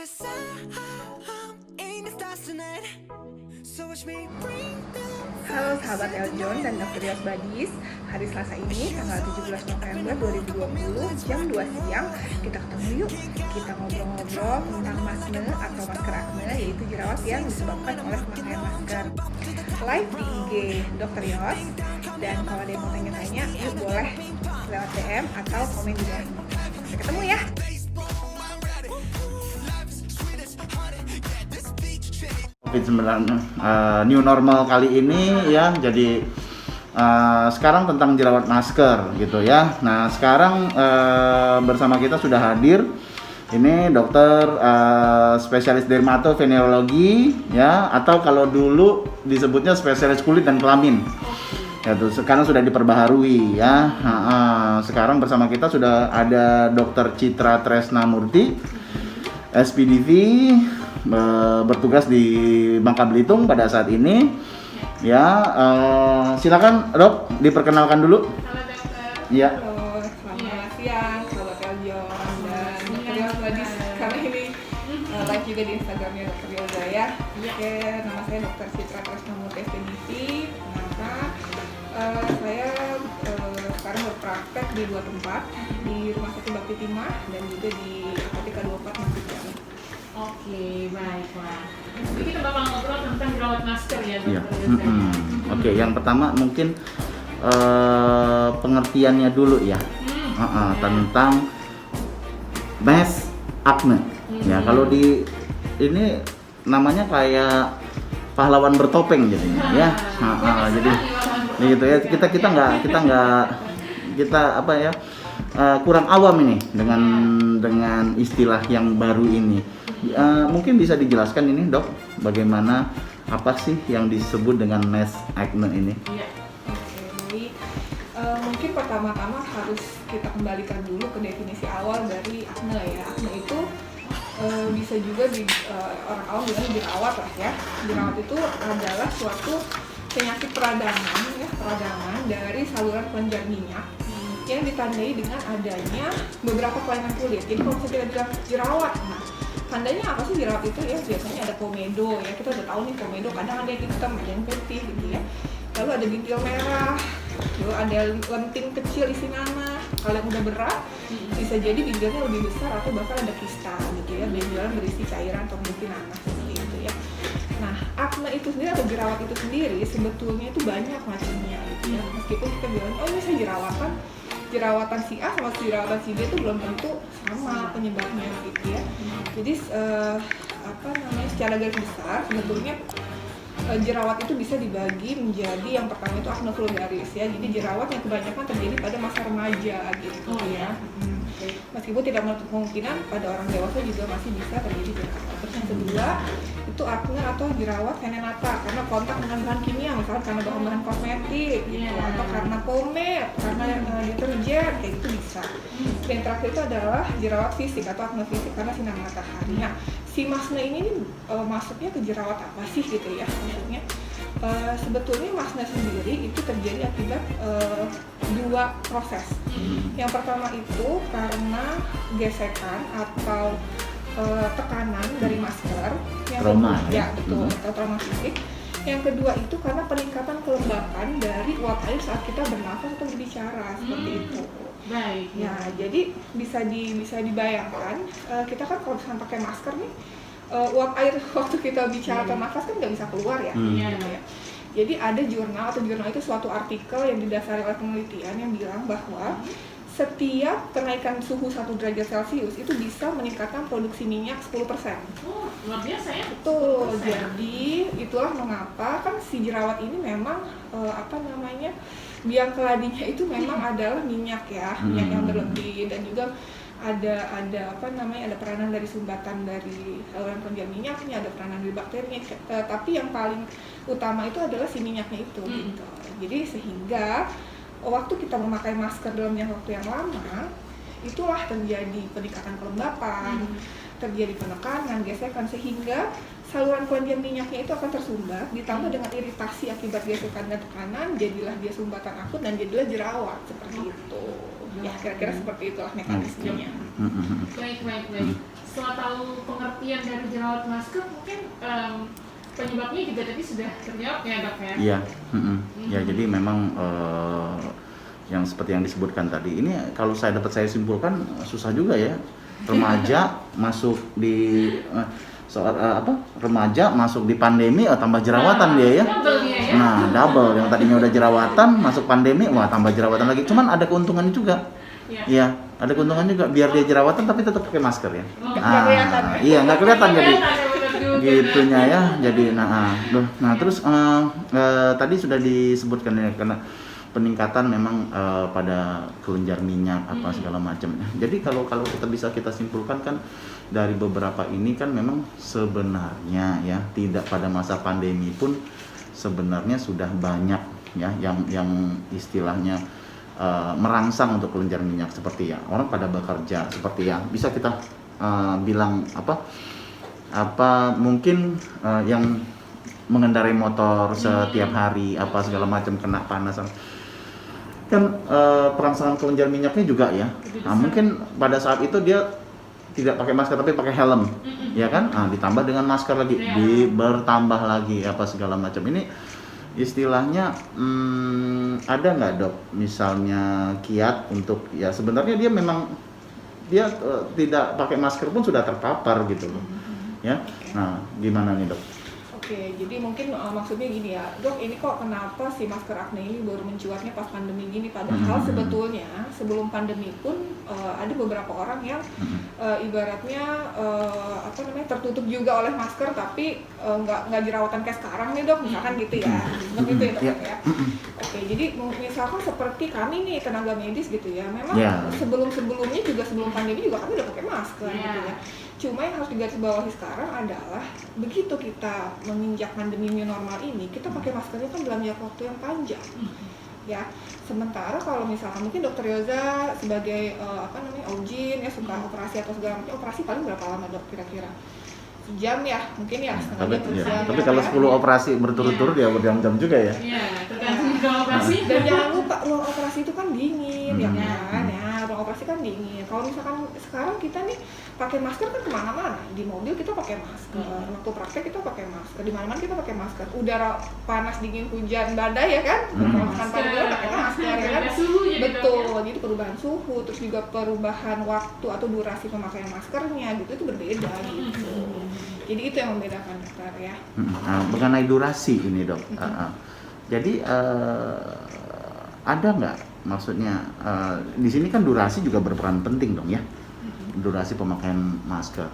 'cause I'm in the stars tonight. So watch me bring the Halo sahabat Eljon dan Dr. Yos Badis. Hari Selasa ini tanggal 17 November 2020 jam 2 siang kita ketemu yuk. Kita ngobrol-ngobrol tentang masne atau masker akne, yaitu jerawat yang disebabkan oleh pemakaian masker. Live di IG Dr. Yos, dan kalau ada yang mau tanya-tanya yuk boleh lewat DM atau komen di bawah ini. Sampai ketemu ya. COVID-19 new normal kali ini ya, jadi sekarang tentang jerawat masker gitu ya. Nah sekarang bersama kita sudah hadir ini dokter spesialis dermatovenerologi ya, atau kalau dulu disebutnya spesialis kulit dan kelamin. Ya tuh, sekarang sudah diperbaharui ya. Sekarang bersama kita sudah ada Dr. Citra Tresnamurti, SPDV, bertugas di Bangka Belitung pada saat ini. Ya, silakan dok, diperkenalkan dulu. Halo dokter. Ya. Halo, selamat siang sahabat Eljon dan Dr. Yos Badis. Karena ini live juga di Instagramnya Dr. Yosa ya. Oke, nama saya Dr. Citra Tresnamurti SPDV. Saya sekarang berpraktek di dua tempat, di Rumah Sakit Bakti Timah dan juga di Apotika 24 Masjid Jami. Oke, baiklah. Jadi kita bakal ngobrol tentang jerawat masker ya Ya. dokter Yosa. Oke, yang pertama mungkin pengertiannya dulu ya. Tentang mask acne. Ya, kalau di ini namanya kayak pahlawan bertopeng jadinya ya. Jadi gitu ya, kita apa ya, kurang awam ini dengan istilah yang baru ini. Mungkin bisa dijelaskan ini dok, bagaimana, apa sih yang disebut dengan mask acne ini? Iya. Oke, baik. Mungkin pertama-tama harus kita kembalikan dulu ke definisi awal dari acne ya. Acne itu bisa juga orang awam bilang jerawat lah ya. Jerawat itu adalah suatu penyakit peradangan dari saluran kelenjar minyak yang ditandai dengan adanya beberapa kelainan kulit. Jadi kalau misalnya kita bilang jerawat, nah tandanya apa sih jerawat itu ya? Biasanya ada komedo ya, kita udah tahu nih komedo, kadang ada yang hitam, ada yang putih gitu ya. Lalu ada bintil merah, lalu ada lenting kecil isi nanah. Kalau yang udah berat, bisa jadi bintilnya lebih besar atau bahkan ada kista gitu ya, bintilan berisi cairan atau mungkin nanah seperti itu ya. Nah, acne itu sendiri atau jerawat itu sendiri sebetulnya itu banyak macamnya gitu ya. Meskipun kita bilang, oh ini saya jerawatan si A sama jerawatan si B itu belum tentu sama penyebabnya gitu ya. Jadi secara garis besar sebetulnya jerawat itu bisa dibagi menjadi yang pertama itu acne vulgaris ya. Jadi jerawat yang kebanyakan terjadi pada masa remaja gitu ya. Meskipun tidak menutup kemungkinan pada orang dewasa juga masih bisa terjadi jerawat. Terus yang kedua itu acne atau jerawat venenata karena kontak dengan bahan kimia, misalnya karena bahan kosmetik gitu, atau karena pomade, karena deterjen, kayak gitu bisa. Dan terakhir itu adalah jerawat fisik atau acne fisik karena sinar matahari. Nah, si masne ini masuknya ke jerawat apa sih gitu ya maksudnya? Sebetulnya masne sendiri itu terjadi akibat dua proses. Yang pertama itu karena gesekan atau tekanan dari masker yang Trauma ya betul, atau trauma fisik. Yang kedua itu karena peningkatan kelembapan dari uap air saat kita bernafas atau berbicara seperti itu. Baik. Ya, jadi bisa dibayangkan kita kan kalau misalnya pakai masker nih, uap air waktu kita bicara atau nafas kan nggak bisa keluar ya. Gitu ya. Jadi ada jurnal itu suatu artikel yang didasari oleh penelitian yang bilang bahwa setiap kenaikan suhu 1 derajat Celcius itu bisa meningkatkan produksi minyak 10%. Oh, luar biasa ya. Betul. 10%. Jadi itulah mengapa kan si jerawat ini memang biang keladinya itu memang adalah minyak ya, minyak yang berlebih, dan juga ada peranan dari sumbatan dari saluran kelenjar minyaknya, ada peranan dari bakterinya, tapi yang paling utama itu adalah si minyaknya itu gitu. Jadi sehingga waktu kita memakai masker dalam jangka waktu yang lama, itulah terjadi peningkatan kelembapan, terjadi penekanan, gesekan, sehingga saluran kelenjar minyaknya itu akan tersumbat, ditambah dengan iritasi akibat gesekan dan tekanan, jadilah dia sumbatan akut dan jadilah jerawat seperti itu. Ya kira-kira seperti itulah mekanismenya. Baik. Setelah tahu pengertian dari jerawat masker, mungkin penyebabnya juga tadi sudah terjawab ya dok ya? Iya, ya jadi memang yang seperti yang disebutkan tadi ini kalau saya simpulkan susah juga ya, remaja masuk di remaja masuk di pandemi tambah jerawatan dia ya. Double dia ya. Nah double, yang tadinya udah jerawatan masuk pandemi wah tambah jerawatan lagi. Cuman ada keuntungannya juga. Iya, ada keuntungan juga biar dia jerawatan tapi tetap pakai masker ya. Nggak kelihatan. Iya nggak kelihatan jadi gitunya ya. Iya. Jadi terus tadi sudah disebutkan ya karena peningkatan memang pada kelenjar minyak apa segala macam. Jadi kalau kita simpulkan kan dari beberapa ini kan memang sebenarnya ya tidak pada masa pandemi pun sebenarnya sudah banyak ya yang istilahnya merangsang untuk kelenjar minyak seperti ya orang pada bekerja seperti ya bisa kita bilang apa mungkin yang mengendarai motor setiap hari apa segala macam kena panas kan perangsangan kelenjar minyaknya juga ya. Nah, mungkin pada saat itu dia tidak pakai masker tapi pakai helm, ya kan? Nah, ditambah dengan masker lagi, bertambah lagi apa segala macam. Ini istilahnya ada nggak dok? Misalnya kiat untuk ya sebenarnya dia memang dia tidak pakai masker pun sudah terpapar gitu loh, ya. Nah, gimana nih dok? Oke, jadi mungkin maksudnya gini ya, dok ini kok kenapa si masker akne ini baru mencuatnya pas pandemi gini, padahal sebetulnya sebelum pandemi pun ada beberapa orang yang ibaratnya tertutup juga oleh masker tapi nggak jerawatan kayak sekarang nih dok, misalkan gitu ya, begitu ya dok ya. Oke, jadi misalkan seperti kami nih tenaga medis gitu ya, memang sebelum-sebelumnya juga sebelum pandemi juga kami udah pakai masker gitu ya. Cuma yang harus digarisbawahi sekarang adalah begitu kita menginjak pandemi new normal ini, kita pakai maskernya kan dalam jangka waktu yang panjang, ya. Sementara kalau misalkan mungkin Dokter Yoza sebagai OJIN ya suka operasi atau segala macam, operasi paling berapa lama dok kira-kira? Sejam ya, mungkin ya setengah jam. Tapi kalau 10 operasi berturut-turut ya berjam-jam juga ya. Iya, tergantung juga operasi. Dan jangan lupa ruang operasi itu kan dingin, ya kan? Ya, ruang operasi kan dingin. Kalau misalkan sekarang kita nih pakai masker kan kemana-mana, di mobil kita pakai masker, waktu praktek kita pakai masker, di mana-mana kita pakai masker. Udara panas, dingin, hujan, badai ya kan? Makan pagi pakai masker ya kan? Betul. Jadi perubahan suhu, terus juga perubahan waktu atau durasi pemakaian maskernya gitu itu berbeda gitu. Jadi itu yang membedakan dokter ya. Mengenai durasi ini dok, jadi ada nggak maksudnya di sini kan durasi juga berperan penting dong ya, durasi pemakaian masker.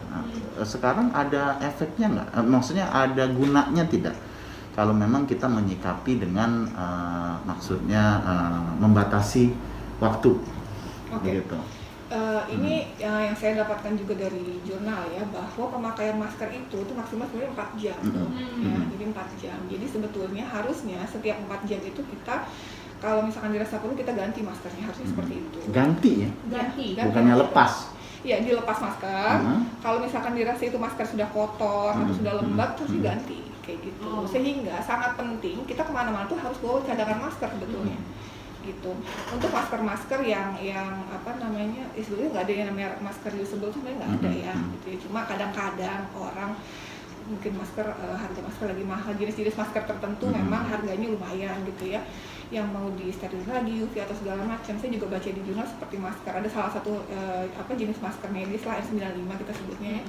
Sekarang ada efeknya nggak? Maksudnya ada gunanya tidak? Kalau memang kita menyikapi dengan maksudnya membatasi waktu, begitu. Ini yang saya dapatkan juga dari jurnal ya, bahwa pemakaian masker itu maksimal sebenarnya 4 jam. Ya, jadi 4 jam. Jadi sebetulnya harusnya setiap 4 jam itu kita kalau misalkan dirasa perlu kita ganti maskernya, harusnya seperti itu. Ganti ya? Ganti. Bukannya lepas? Ya, dilepas masker. Kalau misalkan dirasa itu masker sudah kotor atau sudah lembab, terus diganti kayak gitu. Sehingga sangat penting kita kemana-mana tuh harus bawa cadangan masker sebetulnya. Gitu. Untuk masker-masker yang sebetulnya nggak ada yang namanya masker usable sebenarnya nggak ada ya gitu ya. Cuma kadang-kadang orang mungkin harga masker lagi mahal, jenis-jenis masker tertentu memang harganya lumayan gitu ya, yang mau di steril lagi UV atau segala macam. Saya juga baca di jurnal seperti masker ada salah satu jenis masker medis lah N95 kita sebutnya ya.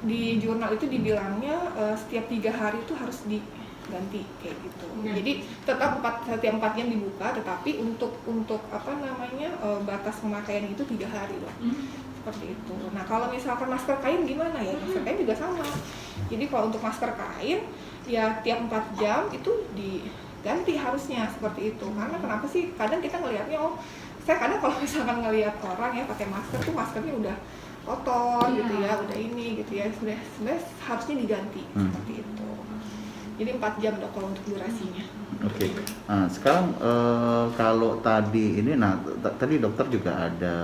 Di jurnal itu dibilangnya setiap 3 hari itu harus ganti kayak gitu. Jadi tetap setiap 4 jam dibuka, tetapi untuk batas pemakaian itu 3 hari loh. Seperti itu. Nah, kalau misalkan masker kain gimana ya? Masker kain juga sama. Jadi kalau untuk masker kain ya tiap 4 jam itu diganti harusnya seperti itu. Karena kenapa sih? Kadang kita ngelihatnya saya kadang kalau misalkan ngelihat orang ya pakai masker tuh maskernya udah kotor gitu ya, udah ini gitu ya. Sebenarnya harusnya diganti seperti itu. Jadi 4 jam dok kalau untuk durasinya. Oke. Nah, sekarang kalau tadi ini, tadi dokter juga ada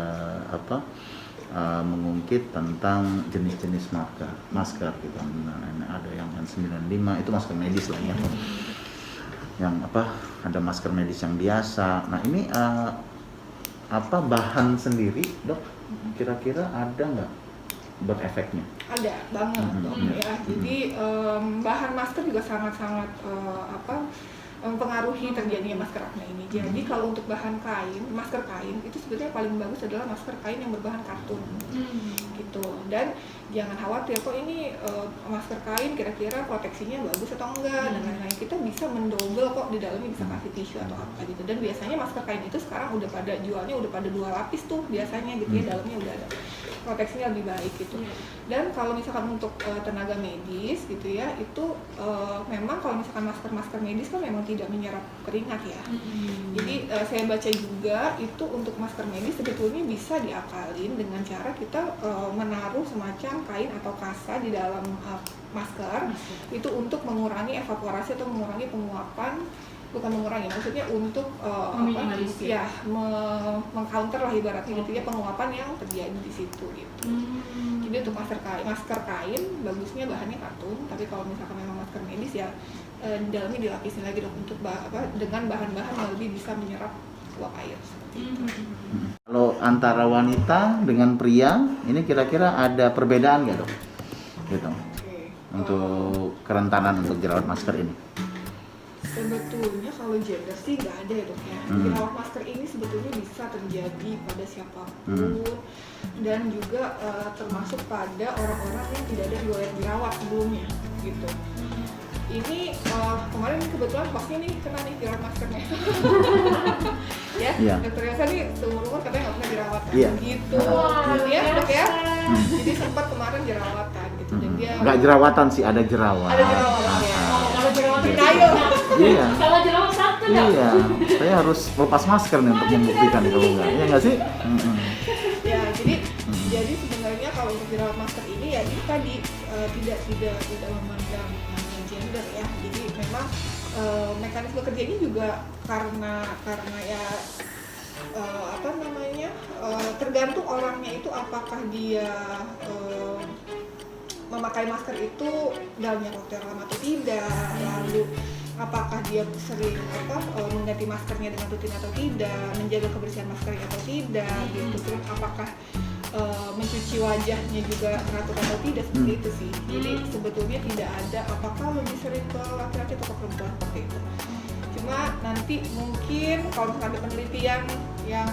mengungkit tentang jenis-jenis masker gitu. Ada yang N95 itu masker medis lah ya. Yang ada masker medis yang biasa. Nah ini apa bahan sendiri, Dok? Kira-kira ada nggak berefeknya? Ada banget dong ya. Jadi bahan masker juga sangat-sangat mempengaruhi terjadinya masker akne ini. Jadi kalau untuk bahan kain, masker kain itu sebetulnya paling bagus adalah masker kain yang berbahan katun, gitu. Dan jangan khawatir kok ini masker kain kira-kira proteksinya bagus atau enggak dan lain-lain. Kita bisa mendobel kok, di dalamnya bisa kasih tisu atau apa gitu. Dan biasanya masker kain itu sekarang udah pada jualnya udah pada 2 lapis tuh biasanya gitu ya, dalamnya udah ada proteksinya lebih baik gitu. Dan kalau misalkan untuk tenaga medis gitu ya, itu memang kalau misalkan masker medis kan memang tidak menyerap keringat ya. Jadi saya baca juga itu untuk masker medis sebetulnya bisa diakalin dengan cara kita menaruh semacam kain atau kasa di dalam masker itu untuk mengurangi evaporasi atau mengurangi penguapan, bukan mengurangi, maksudnya untuk mengcounter lah ibaratnya gitu ya penguapan yang terjadi di situ gitu. Jadi untuk masker kain bagusnya bahannya katun, tapi kalau misalkan memang masker medis ya di dalamnya dilapisin lagi dong untuk dengan bahan-bahan yang lebih bisa menyerap uap air seperti itu. Kalau antara wanita dengan pria ini kira-kira ada perbedaan nggak, Dok? Gitu. Untuk kerentanan untuk jerawat masker ini. Sebetulnya kalau gender sih nggak ada ya dok ya. Jerawat masker ini sebetulnya bisa terjadi pada siapapun dan juga termasuk pada orang-orang yang tidak ada riwayat jerawat sebelumnya gitu. Ini kemarin kebetulan pasnya nih kena nih jerawat maskernya. Ya, dokter Yasa nih seumur umur katanya nggak pernah jerawatan gitu. Ya dok ya. Jadi sempat kemarin jerawatan gitu dan dia nggak jerawatan sih, ada jerawat. Ada jerawat ya. Kalau jerawat Denial. Iya. Kalau jerawat satu nggak? Iya. Saya harus lepas masker nih untuk membuktikan kalau nggak. Iya nggak sih? Ya, jadi sebenarnya kalau untuk jerawat masker ini ya ini tadi tidak memandang gender ya. Jadi memang mekanisme kerjanya juga karena ya tergantung orangnya itu apakah dia memakai masker itu dalam jangka waktu yang lama atau tidak, lalu apakah dia sering mengganti maskernya dengan rutin atau tidak, menjaga kebersihan maskernya atau tidak gitu, terus apakah mencuci wajahnya juga teratur atau tidak, seperti itu sih. Jadi sebetulnya tidak ada apakah lebih sering ke laki-laki atau ke perempuan seperti itu. Cuma nanti mungkin kalau ada penelitian yang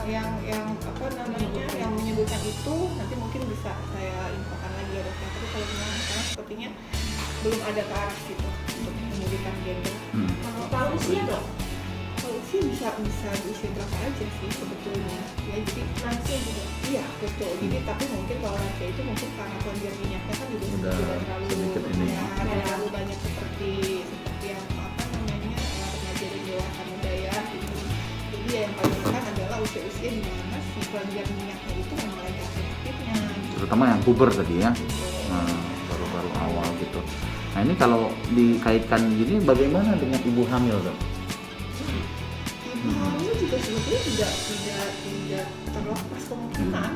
menyebutkan itu, nanti mungkin bisa saya infokan lagi ya dok. Tapi kalau sekarang sepertinya belum ada ke arah situ untuk menyebutkan gender. Kalau usia dok? Kalau usia bisa di usia berapa aja sih sebetulnya. Ya jadi lansia juga. Iya betul. Jadi tapi mungkin kalau lansia itu mungkin karena kelenjar minyaknya kan juga udah terlalu banyak seperti yang remaja dan dewasa muda ya. Jadi yang paling penting adalah usia-usia di mana si kelenjar minyaknya itu memang lagi aktifnya. Terutama yang puber tadi ya. Baru-baru awal gitu. Nah ini kalau dikaitkan gini bagaimana dengan ibu hamil dok? Ibu hamil juga sebetulnya tidak terlepas kemungkinan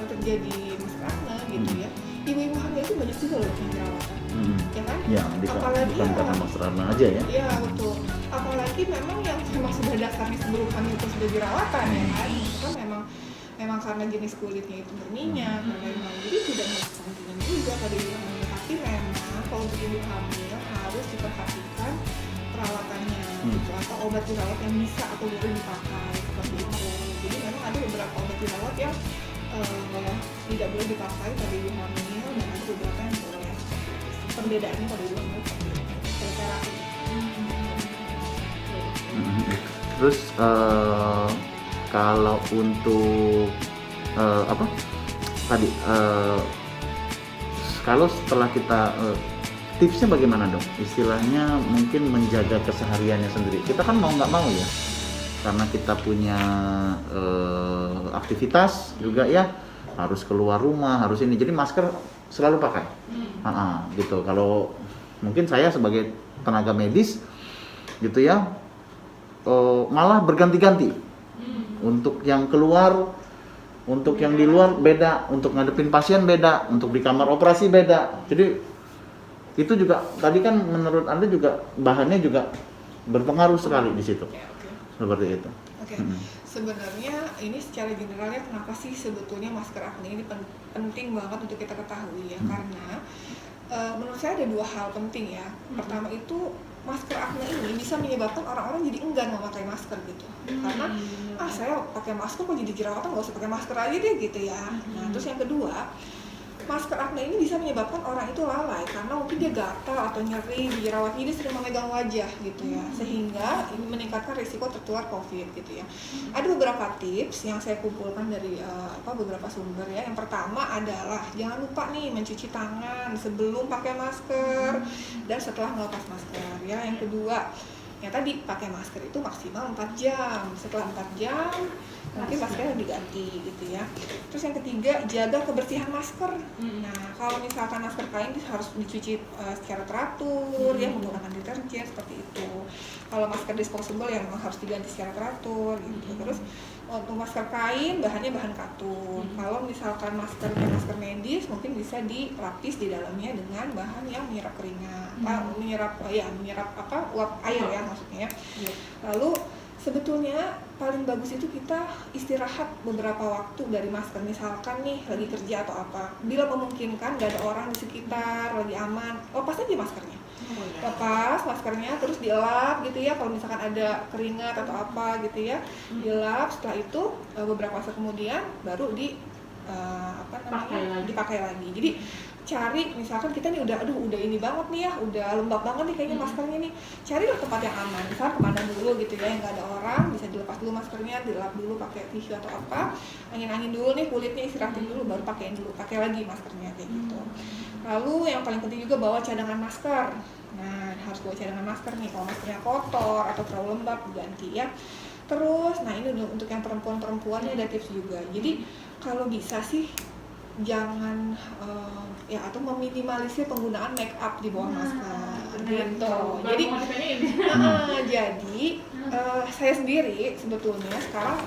terjadi masalah gitu ya. Ibu-ibu hamil itu banyak juga loh yang jerawatan, ya kan? Ya, apalagi bukan karena masker aja ya? Iya betul. Apalagi memang yang sudah dasarnya sebelum hamil itu sudah jerawatan ya kan? Itu kan memang karena jenis kulitnya itu berminyak dan lain-lain. Jadi tidak menentukan juga pada ibu hamil. Tapi memang kalau untuk ibu hamil harus diperhatikan perawatannya gitu, atau obat jerawat yang bisa atau boleh dipakai seperti itu. Jadi memang ada beberapa obat jerawat yang tidak boleh dipakai pada ibu hamil dan ada beberapa yang boleh. Perbedaannya pada ibu hamil seperti Terus kalau untuk kalau setelah kita tipsnya bagaimana dong? Istilahnya mungkin menjaga kesehariannya sendiri. Kita kan mau nggak mau ya, karena kita punya aktivitas juga ya, harus keluar rumah, harus ini. Jadi masker selalu pakai. Gitu. Kalau mungkin saya sebagai tenaga medis gitu ya, malah berganti-ganti. Untuk yang keluar, untuk yang di luar beda, untuk ngadepin pasien beda, untuk di kamar operasi beda. Jadi itu juga tadi kan menurut Anda juga bahannya juga berpengaruh sekali di situ. seperti itu. Oke, sebenarnya ini secara generalnya kenapa sih sebetulnya masker acne ini penting banget untuk kita ketahui ya, karena menurut saya ada dua hal penting ya. Pertama itu masker acne ini bisa menyebabkan orang-orang jadi enggan memakai masker gitu, karena saya pakai masker kok jadi jerawatan, nggak usah pakai masker aja deh gitu ya. Nah terus yang kedua, masker acne ini bisa menyebabkan orang itu lalai karena mungkin dia gatal atau nyeri di jerawatnya, dia sering memegang wajah gitu ya, sehingga ini meningkatkan risiko tertular COVID gitu ya. Ada beberapa tips yang saya kumpulkan dari beberapa sumber ya. Yang pertama adalah jangan lupa nih mencuci tangan sebelum pakai masker dan setelah melepas masker ya. Yang kedua, yang tadi pakai masker itu maksimal 4 jam. Setelah 4 jam mungkin maskernya diganti gitu ya. Terus yang ketiga, jaga kebersihan masker. Nah, kalau misalkan masker kain harus dicuci secara teratur ya, menggunakan deterjen seperti itu. Kalau masker disposable ya memang harus diganti secara teratur gitu. Terus untuk masker kain bahannya bahan katun. Kalau misalkan masker medis mungkin bisa dilapis di dalamnya dengan bahan yang menyerap keringat, menyerap uap air ya maksudnya. Lalu sebetulnya paling bagus itu kita istirahat beberapa waktu dari masker, misalkan nih lagi kerja atau apa, bila memungkinkan gak ada orang di sekitar, lagi aman, lepas aja maskernya. Lepas maskernya terus dielap gitu ya, kalau misalkan ada keringat atau apa gitu ya, dielap. Setelah itu beberapa saat kemudian baru dipakai lagi. Jadi cari, misalkan kita nih udah ini banget nih ya, udah lembab banget nih kayaknya maskernya nih, carilah tempat yang aman, misalkan kemana dulu gitu ya, yang nggak ada orang, bisa dilepas dulu maskernya, dilap dulu pakai tisu atau apa, angin dulu nih kulitnya, istirahatin dulu, baru pakai lagi maskernya kayak gitu. Lalu yang paling penting juga bawa cadangan masker. Nah, harus bawa cadangan masker nih, kalau maskernya kotor atau terlalu lembab diganti ya. Terus, nah ini untuk yang perempuan-perempuannya ada tips juga. Jadi kalau bisa sih jangan atau meminimalisir penggunaan make up di bawah masker gitu. Jadi saya sendiri sebetulnya sekarang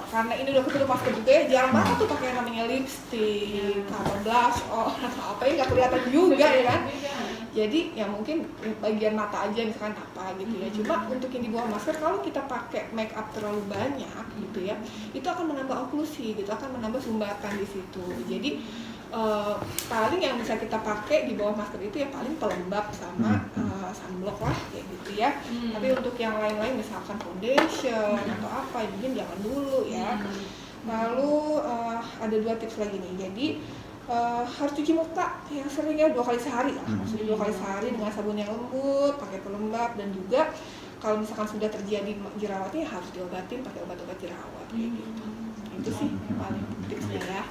karena ini udah ketutup masker juga ya, jarang banget tuh pakai namanya lipstick atau blush atau apa ya, nggak kelihatan juga ya kan. Jadi ya mungkin bagian mata aja misalkan apa gitu ya. Cuma untuk yang di bawah masker, kalau kita pakai make up terlalu banyak gitu ya, itu akan menambah oklusi gitu, akan menambah sumbatan di situ. Jadi paling yang bisa kita pakai di bawah masker itu ya paling pelembab sama sunblock lah kayak gitu ya. Tapi untuk yang lain-lain misalkan foundation atau apa, mungkin jangan dulu ya. Lalu ada 2 tips lagi nih. Jadi harus cuci muka yang sering ya 2 kali sehari lah, maksudnya 2 kali sehari dengan sabun yang lembut, pakai pelembab, dan juga kalau misalkan sudah terjadi jerawatnya harus diobatin pakai obat-obat jerawat kayak gitu. Itu sih paling tipsnya ya.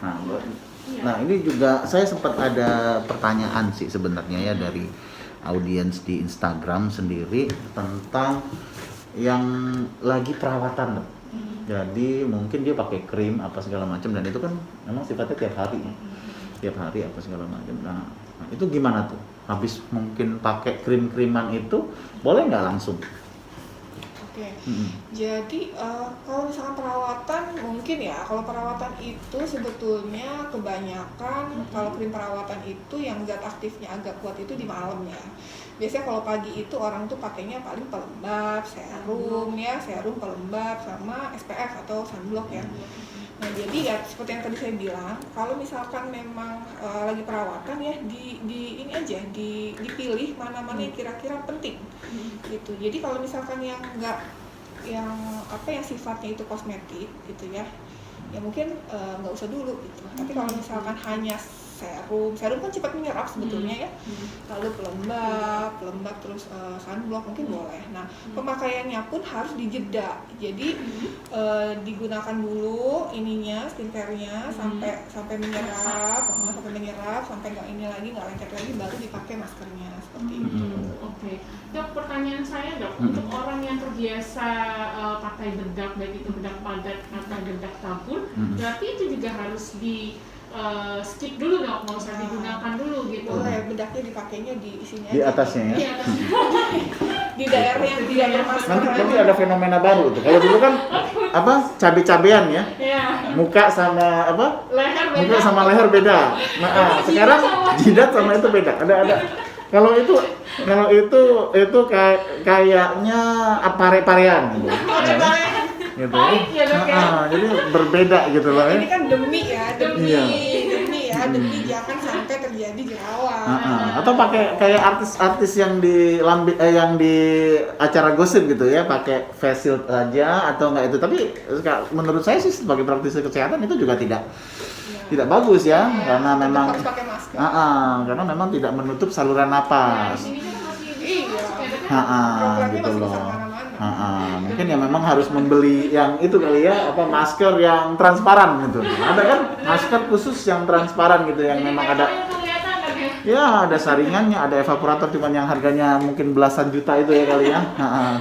Nah ini juga saya sempat ada pertanyaan sih sebenarnya ya dari audiens di Instagram sendiri tentang yang lagi perawatan. Jadi mungkin dia pakai krim apa segala macam, dan itu kan memang sifatnya tiap hari apa segala macam. Nah itu gimana tuh? Habis mungkin pakai krim-kriman itu boleh nggak langsung? Oke. Jadi kalau misalkan perawatan mungkin ya, kalau perawatan itu sebetulnya kebanyakan kalau krim perawatan itu yang zat aktifnya agak kuat itu di malam ya. Biasanya kalau pagi itu orang tuh pakainya paling pelembab, serum pelembab sama SPF atau sunblock ya. Nah jadi ya seperti yang tadi saya bilang, kalau misalkan memang lagi perawatan ya dipilih mana-mana yang kira-kira penting gitu. Jadi kalau misalkan yang yang sifatnya itu kosmetik gitu ya mungkin nggak usah dulu gitu. Tapi kalau misalkan hanya serum kan cepat menyerap sebetulnya ya. Lalu pelembab terus sunblock mungkin boleh. Nah pemakaiannya pun harus dijeda. Jadi digunakan dulu ininya skincare-nya sampai menyerap, sampai nggak lengket lagi, baru dipakai maskernya seperti itu. Oke. Dok, pertanyaan saya dok, untuk orang yang terbiasa pakai bedak, baik itu bedak padat atau bedak tabur, berarti itu juga harus di skip dulu dong, nggak usah digunakan dulu gitu. Boleh, bedaknya dipakainya di sini di aja. Atasnya ya? Di atasnya. Di daerah yang tidak bermasker. Nanti ada fenomena baru tuh. Kalau dulu kan cabe-cabean ya? Iya. Muka sama Leher beda. Muka sama leher beda. Nah, sekarang jidat sama itu beda. Ada. Kalau itu kayaknya pare-parean gitu. gitu. Baik ya, Dok, ya. Jadi berbeda gitu loh ya. Ini kan demi ya, demi Iya. demi jangan sampai terjadi jerawat. Atau pakai kayak artis-artis yang yang di acara gosip gitu ya, pakai face shield aja atau enggak itu. Tapi menurut saya sih sebagai praktisi kesehatan itu juga tidak bagus ya, karena Tetap memang harus pakai masker. karena memang tidak menutup saluran napas. Ini kan masih Iya. masuk ya, Dok, ya? Dropletnya Gitu masih loh. bisa kemana-mana. Mungkin ya memang harus membeli yang itu kali ya, apa masker yang transparan gitu. Ada kan masker khusus yang transparan gitu yang Jadi memang kayak ada. yang kelihatan kan ya? Ya, ada saringannya, ada evaporator cuman yang harganya mungkin belasan juta itu ya kali ya.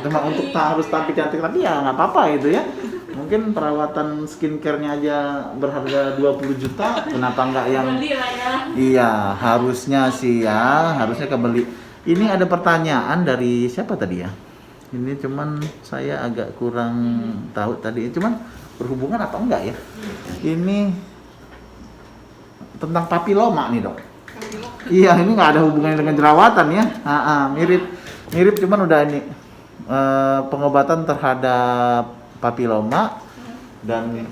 Cuma untuk harus tampil cantik, tapi ya nggak apa-apa itu ya. Mungkin perawatan skincare-nya aja berharga 20 juta, kenapa nggak yang Beli lah ya. iya, harusnya sih ya, harusnya kebeli. Ini ada pertanyaan dari siapa tadi ya? Ini cuman saya agak kurang tahu tadi, cuman berhubungan apa enggak ya? Ini tentang papiloma nih, Dok. Iya, ini nggak ada hubungannya dengan jerawatan ya. Mirip cuman udah ini pengobatan terhadap papiloma dan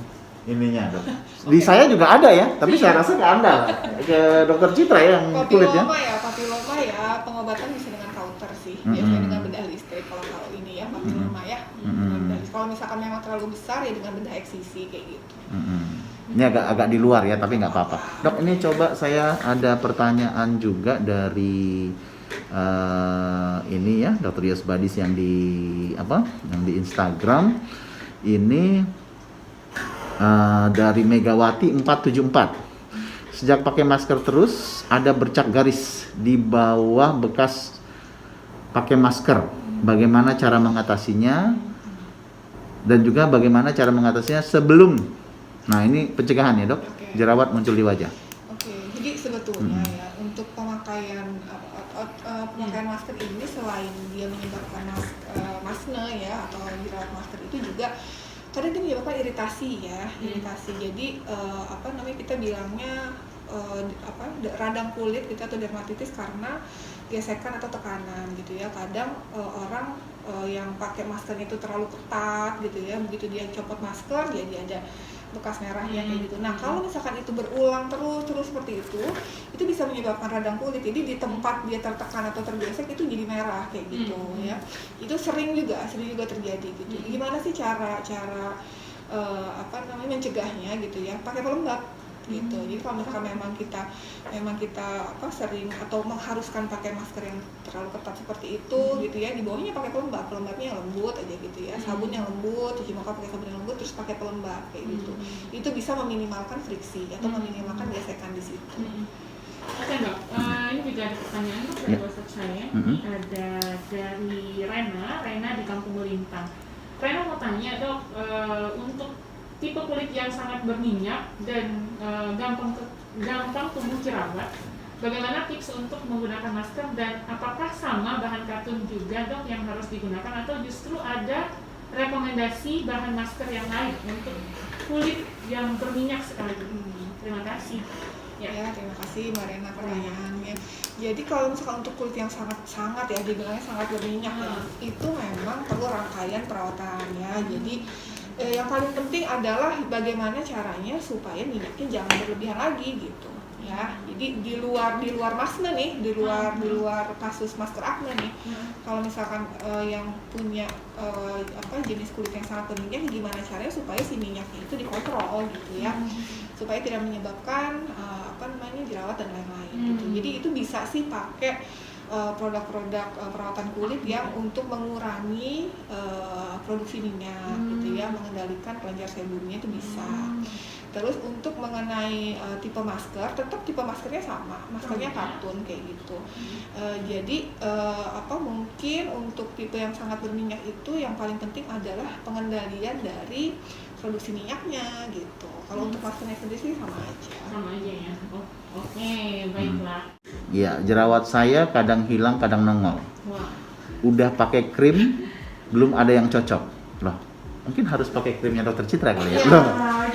ininya, Dok. Di saya juga ada ya, tapi saya rasa ke Anda, ke Dokter Citra ya yang kulit ya. Papiloma ya, pengobatan bisa dengan kauter sih. Biasanya dengan bedah listrik kalau ini ya, papiloma ya. Dengan bedah listrik. Kalau misalkan memang terlalu besar ya dengan bedah eksisi kayak gitu. Ini agak di luar ya, tapi nggak apa-apa. Dok, ini coba saya ada pertanyaan juga dari ini ya, Dr. Yos Badis yang di Instagram. Ini dari Megawati 474. Sejak pakai masker terus ada bercak garis di bawah bekas pakai masker. Bagaimana cara mengatasinya? Dan juga bagaimana cara mengatasinya sebelum. Nah, ini pencegahan ya, Dok. Oke. Jerawat muncul di wajah. Oke, jadi sebetulnya ya untuk pemakaian masker ini selain dia menyebabkan masne ya atau jerawat masker itu juga kadang dia menyebabkan iritasi ya, iritasi. Jadi kita bilangnya radang kulit gitu atau dermatitis karena gesekan atau tekanan gitu ya. Kadang orang yang pakai maskernya itu terlalu ketat gitu ya, begitu dia copot masker jadi ada bekas merahnya kayak gitu. Nah, kalau misalkan itu berulang terus seperti itu bisa menyebabkan radang kulit. Jadi di tempat dia tertekan atau tergesek itu jadi merah kayak gitu ya. Itu sering juga terjadi gitu. Gimana sih cara mencegahnya gitu ya? Pakai pelembab gitu. Jadi kalau misalkan memang kita sering atau mengharuskan pakai masker yang terlalu ketat seperti itu gitu ya, di bawahnya pakai pelembabnya yang lembut aja gitu ya, sabun yang lembut, cuci muka pakai sabun yang lembut terus pakai pelembab kayak gitu. Itu bisa meminimalkan friksi atau meminimalkan gesekan di situ. Oke, Dok, ini juga ada pertanyaan Dok dari WhatsApp saya. Ada dari Rena di Kampung Melintang. Rena mau tanya, Dok, untuk tipe kulit yang sangat berminyak dan gampang tumbuh jerawat, bagaimana tips untuk menggunakan masker dan apakah sama bahan katun juga, Dok, yang harus digunakan atau justru ada rekomendasi bahan masker yang lain untuk kulit yang berminyak sekali? Terima kasih. Ya, terima kasih Mbak Rena pertanyaannya. Jadi kalau misalkan untuk kulit yang sangat ya, dibilangnya sangat berminyak ya, itu memang perlu rangkaian perawatan ya. Jadi yang paling penting adalah bagaimana caranya supaya minyaknya jangan berlebihan lagi gitu ya. Jadi di luar masne nih, di luar kasus masker akne nih. Kalau misalkan yang punya jenis kulit yang sangat berminyak, gimana caranya supaya si minyaknya itu dikontrol gitu ya, supaya tidak menyebabkan jerawat dan lain-lain gitu. Jadi itu bisa sih pakai produk-produk perawatan kulit yang untuk mengurangi produksi minyak gitu ya, mengendalikan kelenjar sebumnya itu bisa. Terus untuk mengenai tipe masker, tetap tipe maskernya sama, maskernya katun kayak gitu. Jadi mungkin untuk tipe yang sangat berminyak itu yang paling penting adalah pengendalian dari produksi minyaknya gitu. Kalau untuk maskernya sendiri sih sama aja. Sama aja ya. Oke, baiklah. Iya, jerawat saya kadang hilang, kadang nongol. Wah. Udah pakai krim, belum ada yang cocok. Loh, mungkin harus pakai krimnya Dokter Citra kali ya. Loh,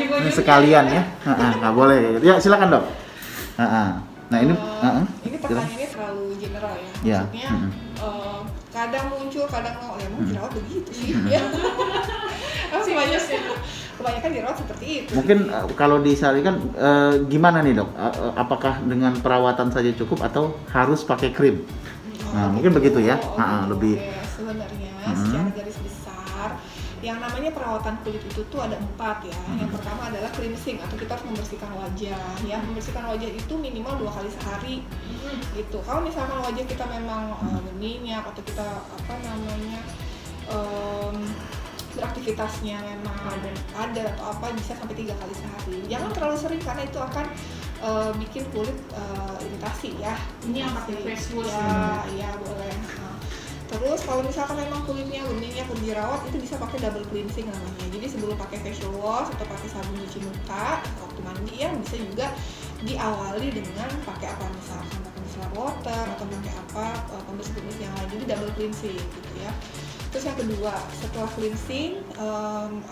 ini sekalian ya. Nggak boleh. Ya, silakan, Dok. Nah, ini ini pertanyaannya terlalu general ya. Ya. Maksudnya kadang muncul, kadang nongol. Ya, emang jerawat begitu sih. Ya. Kebanyakan dirawat seperti itu. Mungkin kalau disarankan gimana nih dok? Apakah dengan perawatan saja cukup atau harus pakai krim? Nah, mungkin begitu ya. Lebih. Sebenarnya secara garis besar yang namanya perawatan kulit itu tuh ada 4 ya. Yang pertama adalah cleansing atau kita harus membersihkan wajah ya. Membersihkan wajah itu minimal 2 kali sehari gitu. Kalau misalkan wajah kita memang berminyak atau kita beraktivitasnya memang ada atau apa, bisa sampai 3 kali sehari. Jangan terlalu sering karena itu akan bikin kulit iritasi ya. Ini yang pakai face wash ya boleh. Terus kalau misalkan memang kulitnya berminyak perlu dirawat, itu bisa pakai double cleansing namanya. Jadi sebelum pakai facial wash atau pakai sabun cuci muka waktu mandi ya, bisa juga diawali dengan pakai apa, misalkan pakai micellar water atau pakai apa pembersih-pembersih yang lain. Jadi double cleansing gitu ya. Terus yang kedua, setelah cleansing,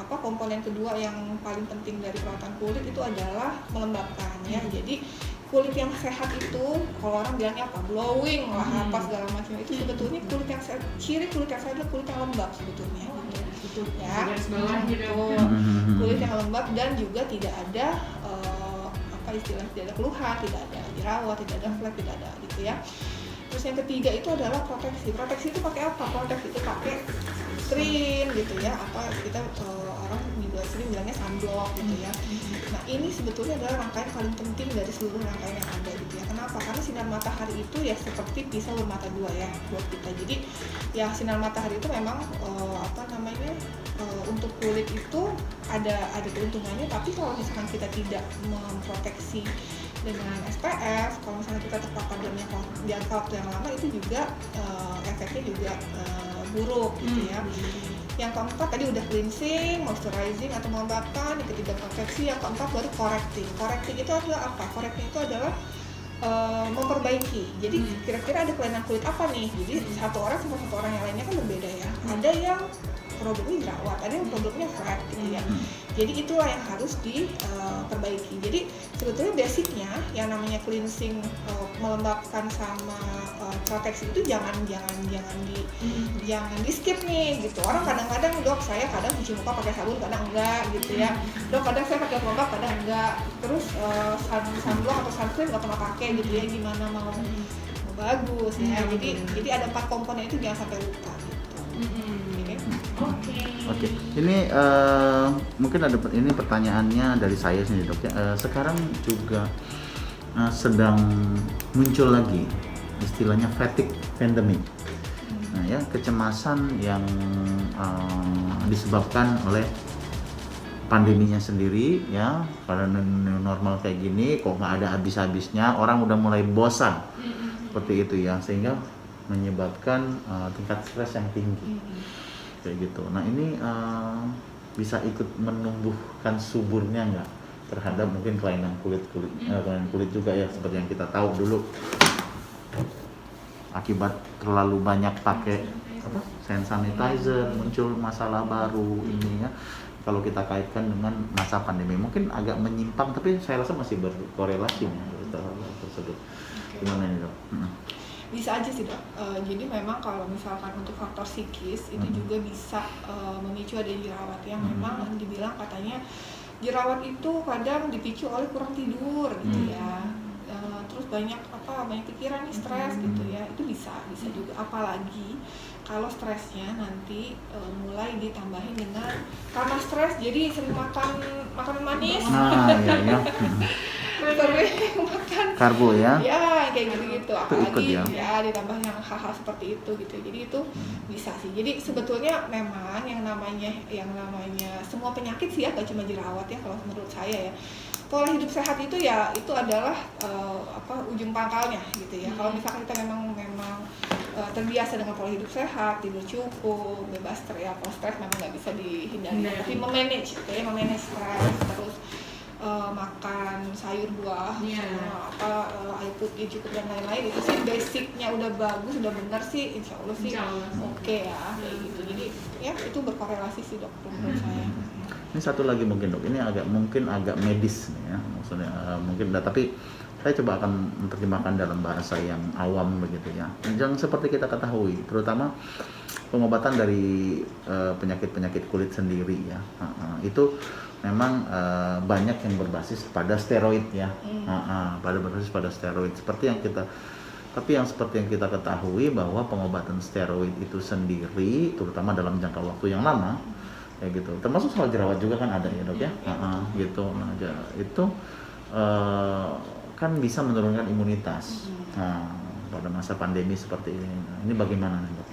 komponen kedua yang paling penting dari perawatan kulit itu adalah melembabkan ya. Jadi kulit yang sehat itu, kalau orang bilangnya apa, glowing lah, apa segala macam, itu sebetulnya kulit yang sehat, ciri kulit yang sehat adalah kulit yang lembab sebetulnya. Gitu ya. Kulit yang lembab dan juga tidak ada tidak ada keluhan, tidak ada jerawat, tidak ada flek, tidak ada gitu ya. Terus yang ketiga itu adalah proteksi. Proteksi itu pakai apa? Proteksi itu pakai screen gitu ya, atau kita orang juga sering bilangnya sunblock gitu ya. Nah ini sebetulnya adalah rangkaian paling penting dari seluruh rangkaian yang ada gitu ya. Kenapa? Karena sinar matahari itu ya seperti pisau bermata dua ya buat kita. Jadi ya sinar matahari itu memang untuk kulit itu ada keuntungannya, tapi kalau misalkan kita tidak memproteksi dengan SPF, kalau misalnya kita terpapar di jangka waktu yang lama, itu juga efeknya juga buruk gitu ya. Yang keempat tadi udah cleansing, moisturizing atau melembabkan, yang ketiga proteksi, yang keempat baru correcting. Correcting itu adalah apa? Correcting itu adalah memperbaiki. Jadi kira-kira ada kelainan kulit apa nih? Jadi satu orang sama satu orang yang lainnya kan berbeda ya. Ada yang problemnya jerawat, ada yang problemnya flek gitu ya. Jadi itulah yang harus diperbaiki. Jadi sebetulnya basicnya yang namanya cleansing, melembabkan sama proteksi itu jangan di skip nih gitu. Orang kadang-kadang, dok saya kadang cuci muka pakai sabun, kadang enggak gitu ya. Dok kadang saya pakai pelembab, kadang enggak. Terus sunblock atau sunscreen nggak pernah pakai gitu ya. Gimana mau bagus ya. Jadi ada 4 komponen itu jangan sampai lupa gitu. Oke. Ini mungkin ada ini pertanyaannya dari saya sendiri dok ya. Sekarang juga sedang muncul lagi istilahnya fatigue pandemic. Nah ya, kecemasan yang disebabkan oleh pandeminya sendiri ya. Pada normal kayak gini kok nggak ada habis-habisnya, orang udah mulai bosan seperti itu ya, sehingga menyebabkan tingkat stres yang tinggi kayak gitu. Nah ini bisa ikut menumbuhkan suburnya nggak terhadap mungkin kelainan kulit juga ya, seperti yang kita tahu dulu akibat terlalu banyak pakai hand sanitizer muncul masalah baru ini ya. Kalau kita kaitkan dengan masa pandemi mungkin agak menyimpang, tapi saya rasa masih berkorelasi tersebut. Gimana nih dok? Bisa aja sih dok. Jadi memang kalau misalkan untuk faktor psikis itu juga bisa memicu ada jerawat yang memang dibilang katanya jerawat itu kadang dipicu oleh kurang tidur gitu ya. Terus banyak pikiran nih, stres gitu ya. Itu bisa juga, apalagi kalau stresnya nanti mulai ditambahin dengan karena stres jadi sering makan makanan manis. Iya. Sering makan karbo ya kayak gitu apalagi ya ditambah yang hal-hal seperti itu gitu. Jadi itu bisa sih. Jadi sebetulnya memang yang namanya semua penyakit sih ya, gak cuma jerawat ya kalau menurut saya ya. Pola hidup sehat itu ya itu adalah ujung pangkalnya gitu ya. Kalau misalkan kita memang terbiasa dengan pola hidup sehat, tidur cukup, bebas stres ya. Kalau stres memang nggak bisa dihindari, tapi memanage gitu ya, memanage stres, terus makan sayur buah, air putih cukup dan lain-lain, itu sih basicnya udah bagus, udah benar sih, insya Allah sih oke ya kayak gitu. Jadi ya itu berkorelasi sih dok menurut saya. Ini satu lagi mungkin dok, ini agak medis nih ya, maksudnya tapi saya coba akan menerjemahkan dalam bahasa yang awam begitu ya. Yang seperti kita ketahui, terutama pengobatan dari penyakit-penyakit kulit sendiri ya. Itu memang banyak yang berbasis pada steroid ya. Pada berbasis pada steroid tapi yang seperti yang kita ketahui bahwa pengobatan steroid itu sendiri terutama dalam jangka waktu yang lama kayak gitu. Termasuk soal jerawat juga kan ada ya, Dok ya. Gitu. Nah, itu kan bisa menurunkan imunitas. Pada masa pandemi seperti ini. Nah, ini bagaimana nih, Dok?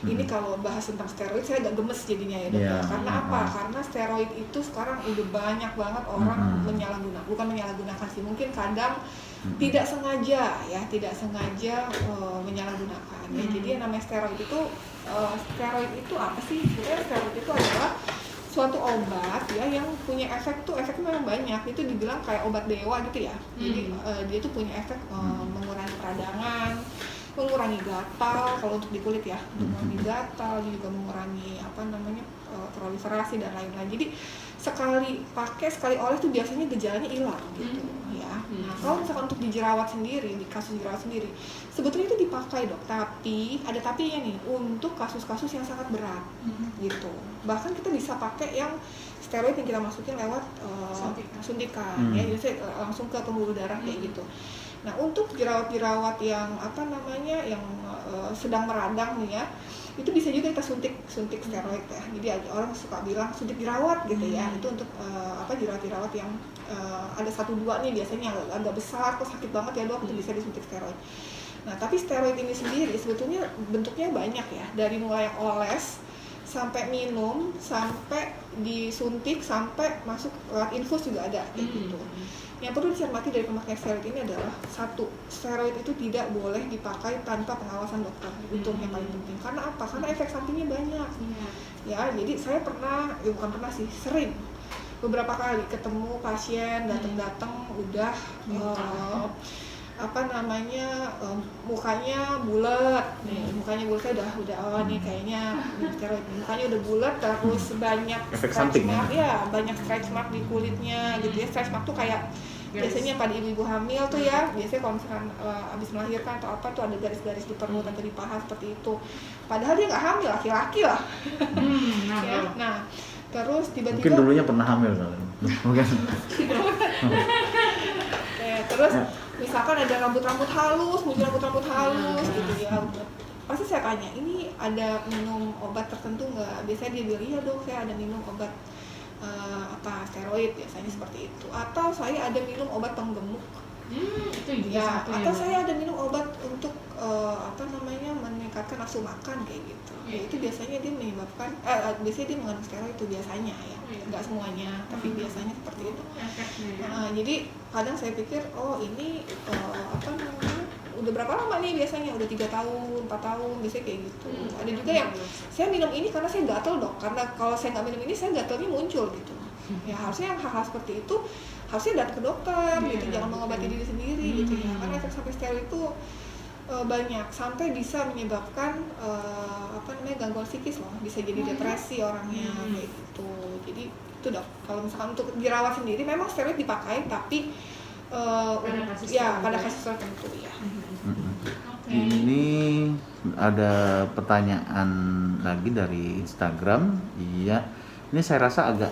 Ini kalau bahas tentang steroid saya agak gemes jadinya ya, Dok. Yeah. Karena apa? Karena steroid itu sekarang udah banyak banget orang bukan menyalahgunakan sih, mungkin kadang tidak sengaja menyalahgunakan ya. Jadi yang namanya steroid itu apa sih? Sebenarnya steroid itu adalah suatu obat ya yang punya efeknya memang banyak. Itu dibilang kayak obat dewa gitu ya. Jadi dia tuh punya efek mengurangi peradangan, mengurangi gatal kalau untuk di kulit ya, mengurangi gatal, juga mengurangi proliferasi dan lain-lain. Jadi sekali oles tuh biasanya gejalanya hilang gitu ya. Nah kalau misalkan untuk di jerawat sendiri, di kasus jerawat sendiri, sebetulnya itu dipakai, Dok. Tapi ada tapinya nih untuk kasus-kasus yang sangat berat gitu. Bahkan kita bisa pakai yang steroid yang kita masukin lewat suntikan ya, jadi langsung ke pembuluh darah kayak gitu. Nah untuk jerawat-jerawat yang yang sedang meradang nih ya, itu bisa juga kita suntik steroid ya. Jadi orang suka bilang suntik jerawat gitu ya. Itu untuk jerawat-jerawat yang ada 1-2 nih biasanya agak besar, kok sakit banget ya, Dok, itu bisa disuntik steroid. Nah tapi steroid ini sendiri sebetulnya bentuknya banyak ya, dari mulai oles sampai minum, sampai disuntik, sampai masuk lewat infus juga ada kayak gitu. Yang perlu dicermati dari pemakaian steroid ini adalah satu, steroid itu tidak boleh dipakai tanpa pengawasan dokter. Itu yang paling penting. Karena apa? Karena efek sampingnya banyak. Ya, jadi saya sering beberapa kali ketemu pasien datang udah mukanya bulat nih, saya udah nih kayaknya steroid, mukanya udah bulat, terus banyak stretch mark ya, banyak stretch mark di kulitnya gitu ya. Stretch mark tuh kayak biasanya pada ibu-ibu hamil tuh ya, biasanya kalau misalkan habis melahirkan atau apa tuh ada garis-garis di perut atau di paha seperti itu, padahal dia nggak hamil, laki-laki lah. Ya, nah terus tiba-tiba mungkin dulunya pernah hamil kali. Mungkin. Terus misalkan ada rambut-rambut halus, muncul rambut-rambut halus gitu ya. Pasti saya tanya, ini ada minum obat tertentu nggak? Biasanya dia bilang, iya dong saya ada minum obat steroid, biasanya seperti itu. Atau saya ada minum obat penggemuk. Itu juga Ya, satu atau saya ada minum obat untuk meningkatkan nafsu makan kayak gitu. Ya itu biasanya dia menyebabkan, biasanya dia mengandung steroid itu biasanya ya, nggak semuanya, tapi biasanya seperti itu. Jadi kadang saya pikir, oh ini udah berapa lama nih biasanya, udah 3 tahun, 4 tahun, biasanya kayak gitu. Ada juga yang saya minum ini karena saya gatel, Dok, karena kalau saya nggak minum ini saya gatelnya muncul gitu. Ya harusnya hal-hal seperti itu harusnya datang ke dokter gitu, jangan mengobati diri sendiri gitu ya, karena efek samping steroid itu banyak, sampai bisa menyebabkan gangguan psikis loh, bisa jadi depresi orangnya kayak gitu. Jadi itu, Dok, kalau misalkan untuk jerawat sendiri memang steroid dipakai, tapi pada kasus tertentu ya. Ini ada pertanyaan lagi dari Instagram. Iya, ini saya rasa agak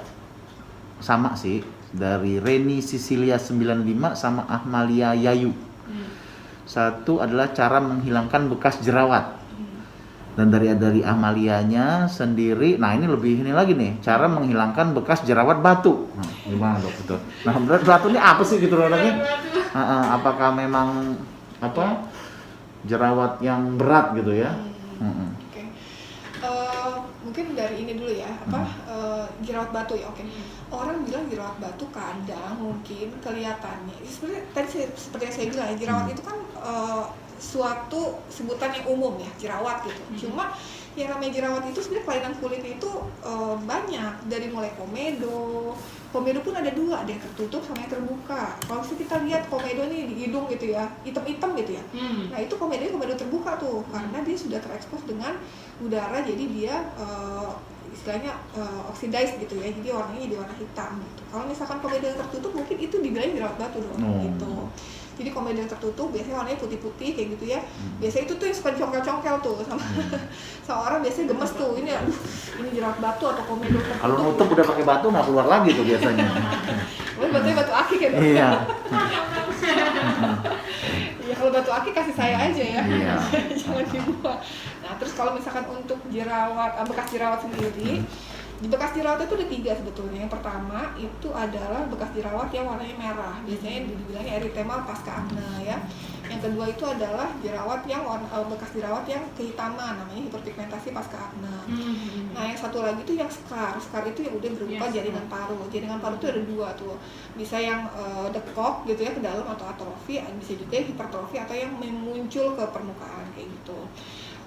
sama sih, dari Reni Sicilia 95 sama Ahmalia Yayu. Satu adalah cara menghilangkan bekas jerawat. Dan dari Ahmalianya sendiri, nah ini lebih ini lagi nih, cara menghilangkan bekas jerawat batu. Nah, gimana, Dok, itu? Nah, batu ini apa sih gitu loh, apakah memang jerawat yang berat gitu ya? Oke. Mungkin dari ini dulu ya, jerawat batu ya, oke. Orang bilang jerawat batu kadang mungkin kelihatannya, sebenarnya tadi seperti yang saya bilang ya, jerawat itu kan suatu sebutan yang umum ya, jerawat gitu. Cuma yang namanya jerawat itu sebenarnya kelainan kulit itu banyak, dari mulai komedo pun ada 2, ada yang tertutup sama yang terbuka. Kalau kita lihat komedo nih di hidung gitu ya, hitam-hitam gitu ya. Nah itu komedo terbuka tuh, karena dia sudah terekspos dengan udara, jadi dia istilahnya oxidize gitu ya, jadi warnanya jadi warna hitam gitu. Kalau misalkan komedo yang tertutup mungkin itu dibilang jerawat batu dong gitu. Jadi komedo yang tertutup biasanya warnanya putih-putih kayak gitu ya. Biasanya itu tuh yang suka congkel-congkel tuh sama sama orang biasanya gemes tuh, ini aduh ini jerawat batu atau komedo tertutup. Kalau nutup udah pakai batu nggak keluar lagi tuh biasanya. Batunya batu akik ya dok? Iya. Ya kalau batu akik kasih saya aja ya, Iya. jangan dibuang. Nah terus kalau misalkan untuk jerawat, bekas jerawat sendiri, di bekas jerawat itu ada 3 sebetulnya. Yang pertama itu adalah bekas jerawat yang warnanya merah, biasanya dibilangnya erythema pasca akne ya. Yang kedua itu adalah jerawat yang bekas jerawat yang kehitaman, namanya hiperpigmentasi pasca akne. Nah yang satu lagi itu yang scar itu yang udah berupa jaringan paru. Jaringan paru itu ada 2 tuh, bisa yang dekok gitu ya ke dalam atau atrofi, bisa juga hipertrofi atau yang muncul ke permukaan kayak gitu.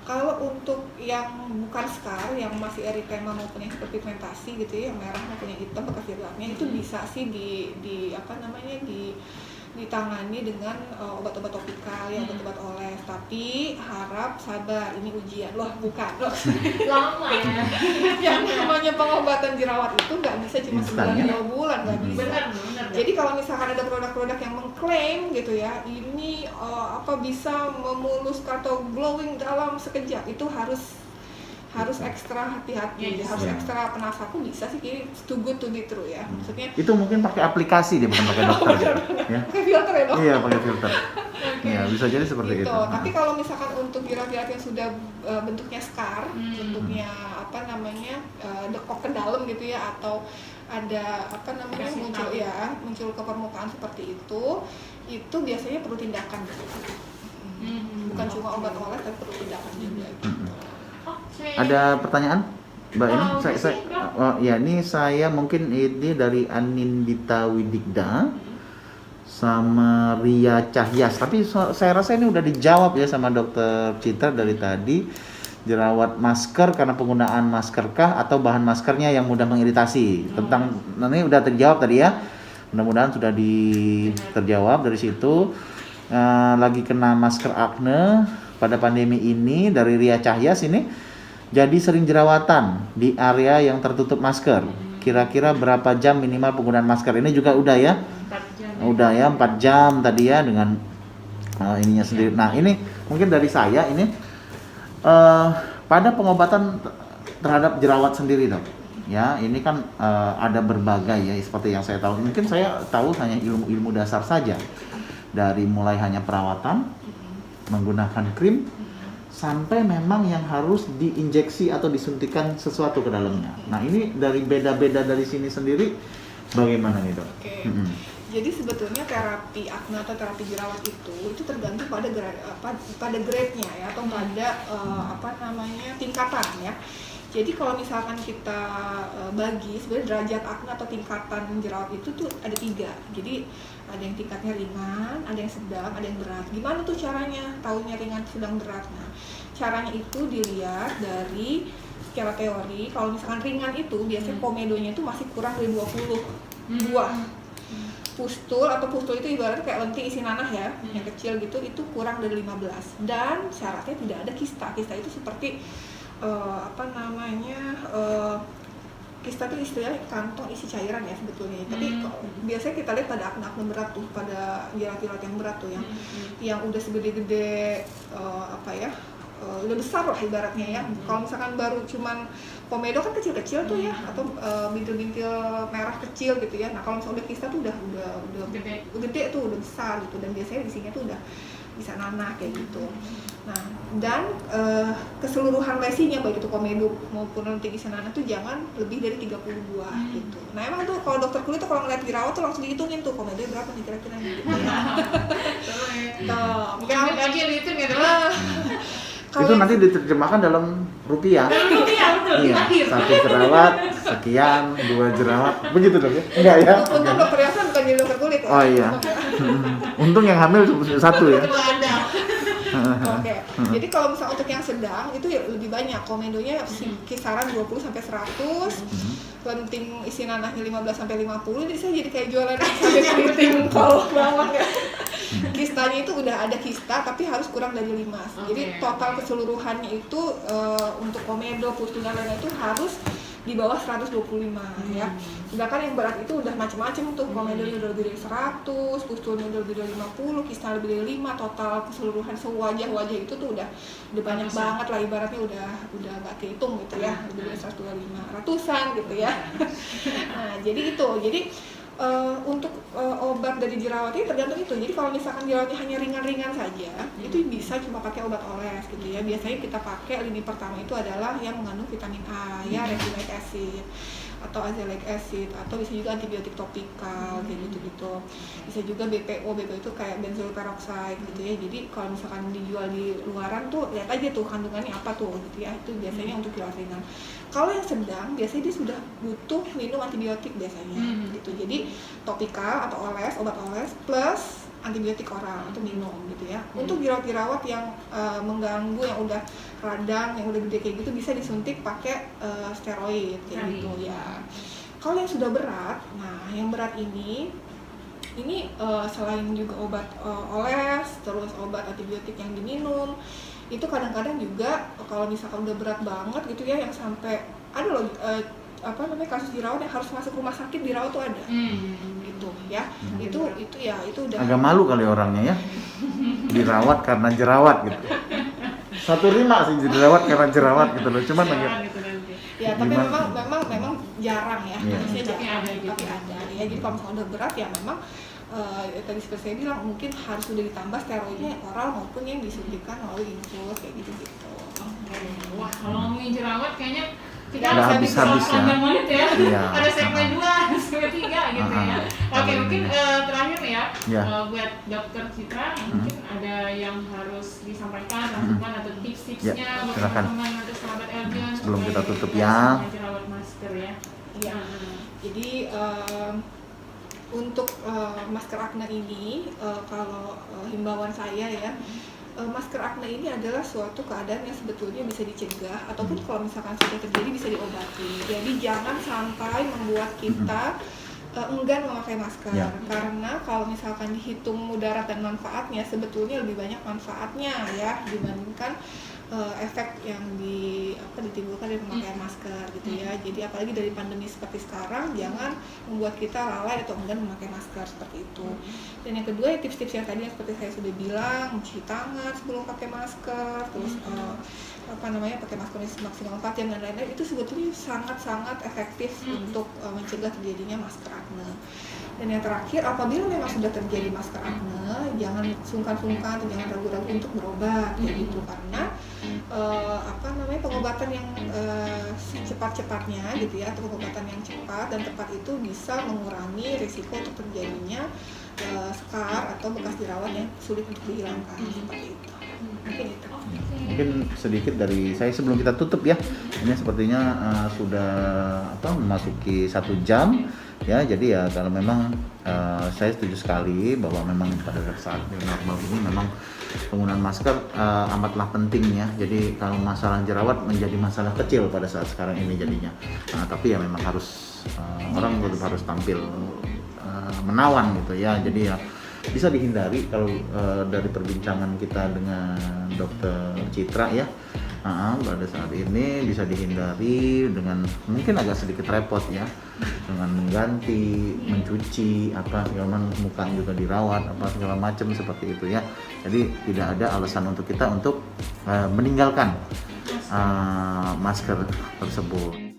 Kalau untuk yang bukan scar, yang masih erythema maupun yang hiperpigmentasi gitu ya, yang merah maupun yang hitam bekas jerawatnya itu bisa sih ditangani dengan obat-obat topikal ya, obat-obat oles. Tapi harap sabar, ini ujian loh, bukan loh. Lama ya. Yang namanya pengobatan jerawat itu nggak bisa cuma sebulan 2 bulan, nggak bisa. Benar. Jadi kalau misalkan ada produk-produk yang mengklaim gitu ya, ini bisa memuluskan atau glowing dalam sekejap, itu harus ekstra hati-hati, harus ekstra penasaran. Bisa sih ini too good to be true ya, maksudnya Itu mungkin pakai aplikasi dia, bukan pakai dokter gitu. Ya. pakai filter ya dok? Iya, pakai filter. Ya, bisa jadi seperti gitu. itu. Tapi kalau misalkan untuk jerawat-jerawat yang sudah bentuknya scar, bentuknya dekok ke dalam gitu ya, atau ada muncul ke permukaan seperti itu biasanya perlu tindakan gitu. Bukan cuma obat oles, tapi perlu tindakan juga gitu. Ada pertanyaan, Mbak ini? Saya mungkin ini dari Anindita Widigda sama Ria Cahyas. Tapi saya rasa ini udah dijawab ya sama Dokter Citra dari tadi. Jerawat masker karena penggunaan masker kah atau bahan maskernya yang mudah mengiritasi? Tentang ini udah terjawab tadi ya. Mudah-mudahan sudah terjawab dari situ. Lagi kena masker akne pada pandemi ini dari Ria Cahyas ini. Jadi sering jerawatan di area yang tertutup masker. Kira-kira berapa jam minimal penggunaan masker? Ini juga udah ya? 4 jam. Udah ya, 4 jam tadi ya dengan ininya sendiri. Nah ini mungkin dari saya ini pada pengobatan terhadap jerawat sendiri dok. Ya ini kan ada berbagai ya, seperti yang saya tahu. Mungkin saya tahu hanya ilmu-ilmu dasar saja. Dari mulai hanya perawatan, menggunakan krim, sampai memang yang harus diinjeksi atau disuntikan sesuatu ke dalamnya. Nah ini dari beda-beda dari sini sendiri bagaimana nih dok? Oke. Jadi sebetulnya terapi akne atau terapi jerawat itu tergantung pada grade-nya ya, atau pada tingkatan ya. Jadi kalau misalkan kita bagi sebenarnya derajat akne atau tingkatan jerawat itu tuh ada 3. Jadi ada yang tingkatnya ringan, ada yang sedang, ada yang berat. Gimana tuh caranya tahunya ringan, sedang, berat? Nah, caranya itu dilihat dari secara teori. Kalau misalkan ringan itu biasanya komedonya itu masih kurang dari 20 buah. Pustul itu ibaratnya kayak lentik isi nanah ya, yang kecil gitu, itu kurang dari 15. Dan syaratnya tidak ada kista. Kista itu seperti kista itu istilahnya kantong isi cairan ya sebetulnya. Tapi biasanya kita lihat pada akne berat tuh, pada jerawat-jerawat yang berat tuh yang udah segede-gede udah besar lah ibaratnya ya. Kalau misalkan baru cuman komedo kan kecil-kecil tuh ya, atau bintil-bintil merah kecil gitu ya. Nah kalau misalnya udah kista tuh udah gede tuh, udah besar gitu, dan biasanya di sini tuh udah bisa nanah kayak gitu. Nah, dan keseluruhan lesinya baik itu komedo maupun lentik isi nanah tuh jangan lebih dari 30 buah gitu. Nah, emang tuh kalau dokter kulit tuh kalau ngeliat jerawat tuh langsung dihitungin tuh komedo berapa nih kira-kira gitu ya. Mungkin ambil aja dihitung ya dong. Itu nanti diterjemahkan dalam rupiah. Betul. Iya, 1 jerawat sekian, 2 jerawat, begitu dong ya? Enggak ya? Untung dokter Yasa bukan jadi dokter kulit ya. Oh iya. Untung yang hamil 1 ya. Oke. Jadi kalau misalnya untuk yang sedang itu ya lebih banyak, komedonya kisaran 20 sampai 100. Lenting isi nanahnya 15 sampai 50. Jadi saya jadi kayak jualan sampai keriting kalau bawang ya. Kistanya itu udah ada kista tapi harus kurang dari 5. Jadi total keseluruhannya itu untuk komedo, pustul dan lain-lain itu harus di bawah 125 ya. Sedangkan yang berat itu udah macam-macam tuh, komedonnya udah lebih dari 100, pustulnya udah lebih dari 50, kisah lebih dari 5, total keseluruhan sewajah-wajah itu tuh udah banyak banget lah, ibaratnya udah nggak kehitung gitu ya, lebih dari 125 ratusan gitu ya. Nah jadi itu, untuk obat dari jerawat ini tergantung itu. Jadi kalau misalkan jerawatnya hanya ringan-ringan saja, itu bisa cuma pakai obat oles gitu ya. Biasanya kita pakai lini pertama itu adalah yang mengandung vitamin A ya, retinoic acid atau azelaic acid, atau bisa juga antibiotik topikal kayak gitu-gitu. Bisa juga BPO itu kayak benzoyl peroxide gitu ya. Jadi kalau misalkan dijual di luaran tuh lihat aja tuh kandungannya apa tuh gitu ya. Itu biasanya untuk jerawat ringan. Kalau yang sedang biasanya dia sudah butuh minum antibiotik biasanya gitu. Jadi topikal atau oles, obat oles plus antibiotik oral untuk minum gitu ya. Untuk jerawat-jerawat yang mengganggu, yang udah radang, yang udah gede kayak gitu, bisa disuntik pakai steroid kayak gitu ya. Kalau yang sudah berat, nah yang berat ini selain juga obat oles, terus obat antibiotik yang diminum, itu kadang-kadang juga kalau misalkan udah berat banget gitu ya, yang sampai ada loh kasus jerawat yang harus masuk rumah sakit dirawat tuh ada gitu ya. Itu udah agak malu kali orangnya ya, dirawat karena jerawat gitu. 1.5 sih dirawat karena jerawat gitu loh, cuman agak ya, tapi memang jarang ya, maksudnya jarang, tapi ada ya. Jadi kalau misalnya udah berat ya memang tadi seperti saya bilang, mungkin harus sudah ditambah steroidnya oral maupun yang disuntikan melalui infus kayak gitu-gitu. Wah, kalau ngomongin jerawat kayaknya kita udah harus habis-habis ya. panjang banget ya. Iya. Ada segmen 2, segmen 3 gitu ya. Oke, mungkin terakhir ya, buat Dokter Citra, mungkin ada yang harus disampaikan, masukan atau tips-tipsnya buat teman-teman atau sahabat Elgion sebelum kita tutup ya. Jerawat masker ya. Iya. Jadi untuk masker akne ini, kalau himbauan saya ya, masker akne ini adalah suatu keadaan yang sebetulnya bisa dicegah, ataupun kalau misalkan sudah terjadi bisa diobati. Jadi jangan sampai membuat kita enggan memakai masker, karena kalau misalkan dihitung mudarat dan manfaatnya, sebetulnya lebih banyak manfaatnya ya dibandingkan efek yang ditimbulkan dari pemakaian masker gitu ya. Jadi apalagi dari pandemi seperti sekarang, jangan membuat kita lalai atau enggan memakai masker seperti itu. Dan yang kedua, tips-tips yang tadi yang seperti saya sudah bilang, mencuci tangan sebelum pakai masker, terus pakai masker maksimal 4 jam dan lain-lain, itu sebetulnya sangat-sangat efektif untuk mencegah terjadinya masker akne. Dan yang terakhir, apabila memang sudah terjadi masker akne, jangan sungkan-sungkan atau jangan ragu-ragu untuk berobat kayak gitu, karena pengobatan yang cepat-cepatnya gitu ya, atau pengobatan yang cepat dan tepat itu bisa mengurangi risiko untuk terjadinya scar atau bekas jerawat yang sulit untuk dihilangkan seperti itu. Mungkin itu. Mungkin sedikit dari saya sebelum kita tutup ya. Ini sepertinya sudah memasuki 1 jam ya. Jadi ya kalau memang saya setuju sekali bahwa memang pada saat new normal ini memang penggunaan masker amatlah penting ya. Jadi kalau masalah jerawat menjadi masalah kecil pada saat sekarang ini jadinya. Tapi ya memang harus orang tetap harus tampil menawan gitu ya. Jadi ya bisa dihindari kalau dari perbincangan kita dengan Dokter Citra ya. Pada saat ini bisa dihindari dengan mungkin agak sedikit repot ya, dengan mengganti, mencuci segala muka juga dirawat segala macam seperti itu ya. Jadi tidak ada alasan untuk kita untuk meninggalkan masker tersebut.